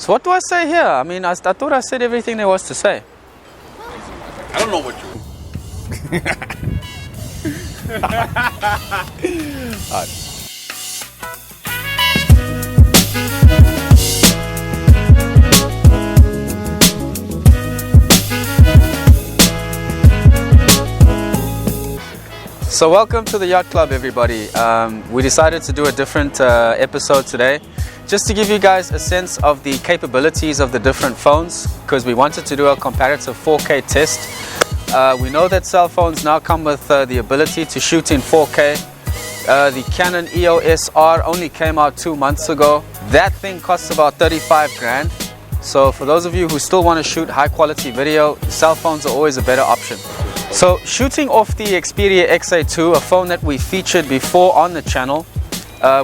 So what do I say here? I mean, I thought I said everything there was to say. I don't know what you... So welcome to the Yacht Club, everybody. We decided to do a different episode today, just to give you guys a sense of the capabilities of the different phones, because we wanted to do a comparative 4K test. We know that cell phones now come with the ability to shoot in 4K. The Canon EOS R only came out 2 months ago. That thing costs about 35 grand. So for those of you who still want to shoot high quality video, cell phones are always a better option. So shooting off the Xperia XA2, a phone that we featured before on the channel,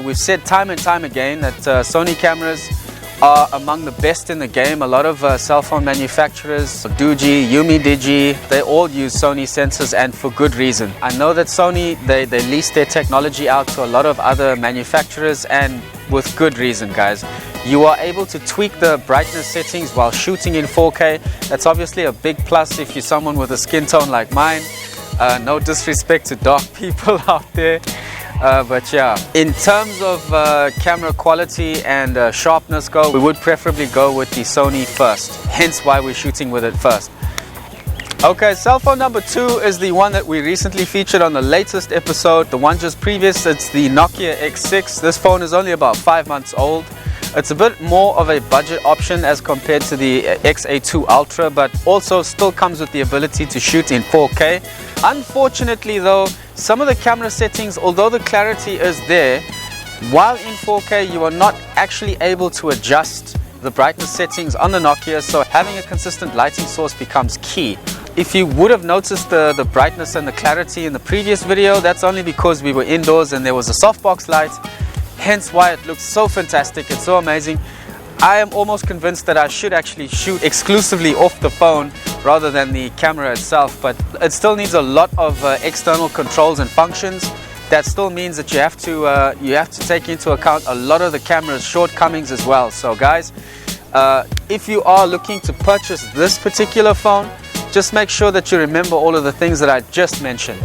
we've said time and time again that Sony cameras are among the best in the game. A lot of cell phone manufacturers, Doogee, Digi, they all use Sony sensors, and for good reason. I know that Sony, they lease their technology out to a lot of other manufacturers, and with good reason, guys. You are able to tweak the brightness settings while shooting in 4K. That's obviously a big plus if you're someone with a skin tone like mine. No disrespect to dark people out there. But yeah, in terms of camera quality and sharpness go, we would preferably go with the Sony first. Hence why we're shooting with it first. Okay, cell phone number 2 is the one that we recently featured on the latest episode. The one just previous, it's the Nokia X6. This phone is only about 5 months old. It's a bit more of a budget option as compared to the XA2 Ultra, but also still comes with the ability to shoot in 4K. Unfortunately though, some of the camera settings, although the clarity is there, while in 4K you are not actually able to adjust the brightness settings on the Nokia, so having a consistent lighting source becomes key. If you would have noticed the brightness and the clarity in the previous video, that's only because we were indoors and there was a softbox light. Hence why it looks so fantastic, it's so amazing. I am almost convinced that I should actually shoot exclusively off the phone rather than the camera itself, but it still needs a lot of external controls and functions. That still means that you have to take into account a lot of the camera's shortcomings as well. So guys, if you are looking to purchase this particular phone, just make sure that you remember all of the things that I just mentioned.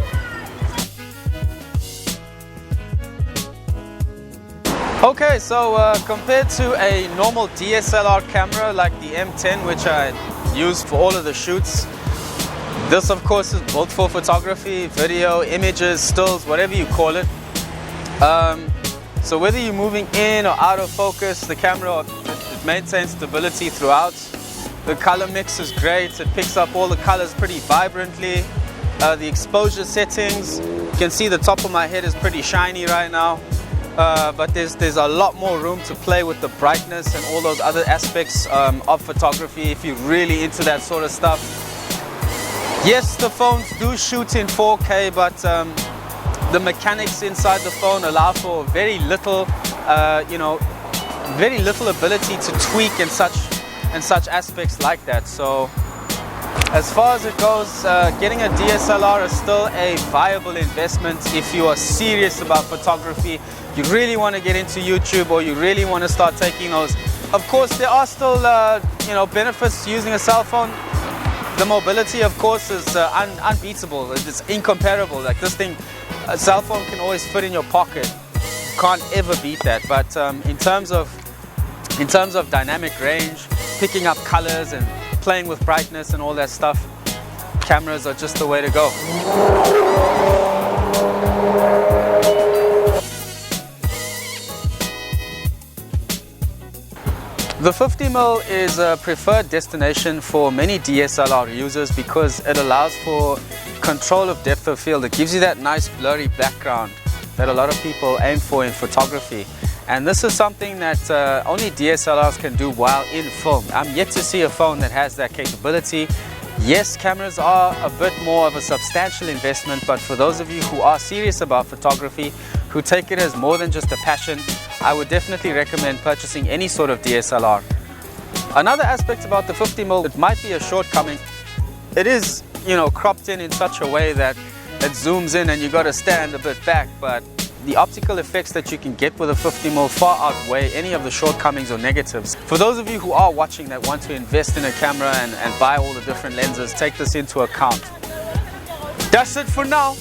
Okay, so compared to a normal DSLR camera like the M10, which I use for all of the shoots, this of course is built for photography, video, images, stills, whatever you call it. So whether you're moving in or out of focus, the camera, it maintains stability throughout. The color mix is great, it picks up all the colors pretty vibrantly. The exposure settings, you can see the top of my head is pretty shiny right now. But there's a lot more room to play with the brightness and all those other aspects of photography if you're really into that sort of stuff. Yes, the phones do shoot in 4K, but the mechanics inside the phone allow for very little, very little ability to tweak and such aspects like that. So as far as it goes, getting a DSLR is still a viable investment if you are serious about photography. You really want to get into YouTube, or you really want to start taking those. Of course, there are still benefits to using a cell phone. The mobility, of course, is unbeatable. It's incomparable. Like this thing, a cell phone can always fit in your pocket. You can't ever beat that. But in terms of dynamic range, picking up colors and playing with brightness and all that stuff, cameras are just the way to go. The 50mm is a preferred destination for many DSLR users because it allows for control of depth of field. It gives you that nice blurry background that a lot of people aim for in photography. And this is something that only DSLRs can do while in film. I'm yet to see a phone that has that capability. Yes, cameras are a bit more of a substantial investment, but for those of you who are serious about photography, who take it as more than just a passion, I would definitely recommend purchasing any sort of DSLR. Another aspect about the 50mm, it might be a shortcoming. It is, cropped in such a way that it zooms in and you got to stand a bit back, but the optical effects that you can get with a 50mm far outweigh any of the shortcomings or negatives. For those of you who are watching that want to invest in a camera and buy all the different lenses, take this into account. That's it for now.